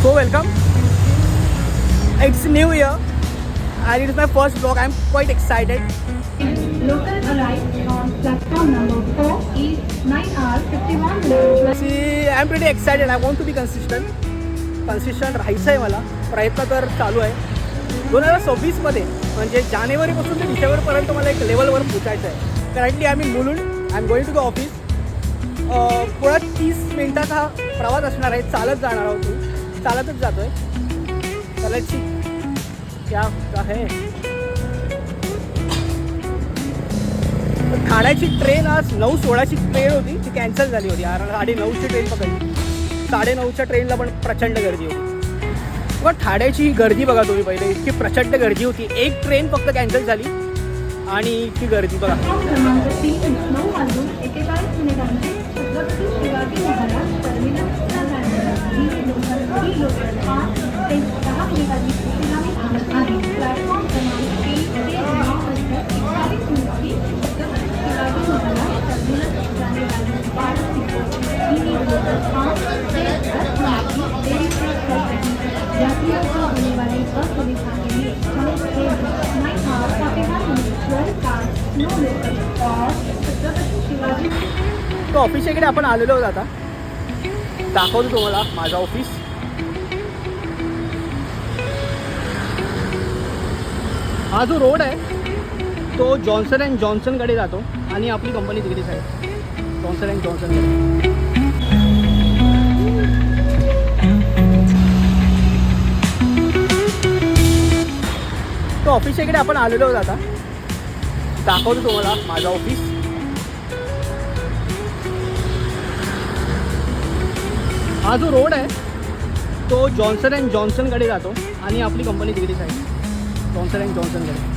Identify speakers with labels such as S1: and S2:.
S1: So welcome. It's New Year and it is my first vlog. I'm quite excited.
S2: Local arrived on platform number 4 is 9 hours 51 minutes.
S1: See, I'm pretty excited. I want to be consistent. Consistent राहायचं आहे मला. प्रयत्न तर चालू आहे. 2026मध्ये म्हणजे जानेवारीपासून ते डिसेंबरपर्यंत मला एक लेवलवर पोचायचं आहे. Currently I mean Mulund. I am going to the office. पुढे 30 मिनिटाचा प्रवास असणार आहे. चालत जाणार आहोत मी. चालतच जातो आहे. चालायची क्या आहे. ठाण्याची ट्रेन आज 9:16ची ट्रेन होती. ती कॅन्सल झाली होती. 9:30ची ट्रेन पकडली. 9:30च्या ट्रेनला पण प्रचंड गर्दी होती. मग ठाण्याची ही गर्दी बघा तुम्ही पहिले. इतकी प्रचंड गर्दी होती. एक ट्रेन फक्त कॅन्सल झाली आणि इतकी गर्दी बघा.
S2: क्रमांक 3 9 वाजून 41 मिनिटांची छत्रपती शिवाजी महाराज टर्मिनसला जाणाऱ्या ही लोकल 5 ते 10 मिनिटांची विश्रामी थांबत आहे. प्लॅटफॉर्म क्रमांक 3 ते 9 वाजता 41 मिनिटांची छत्रपती शिवाजी महाराज टर्मिनस जाने वाली 12 सीटों ही लोकल 5 से 10 मिनट की देरी से चल रही है. यात्रियों को होने वाली असुविधा के लिए हमें train 9 hours 41 minutes 12 cars no local और छत्रपति शिवाजी.
S1: तो ऑफिसच्या इकडे आपण आलेलो आहोत. आता दाखवतो तुम्हाला माझं ऑफिस. हा जो रोड आहे तो जॉन्सन अँड जॉन्सनकडे जातो आणि आपली कंपनी तिकडेच आहे. जॉन्सन अँड जॉन्सनकडे. तो ऑफिसच्या इकडे आपण आलेलो आहोत. आता दाखवतो तुम्हाला माझं ऑफिस. हा जो रोड आहे तो जॉन्सन अँड जॉन्सनकडे जातो आणि आपली कंपनी तिकडेच आहे. Johnson and जॉन्सनकडे.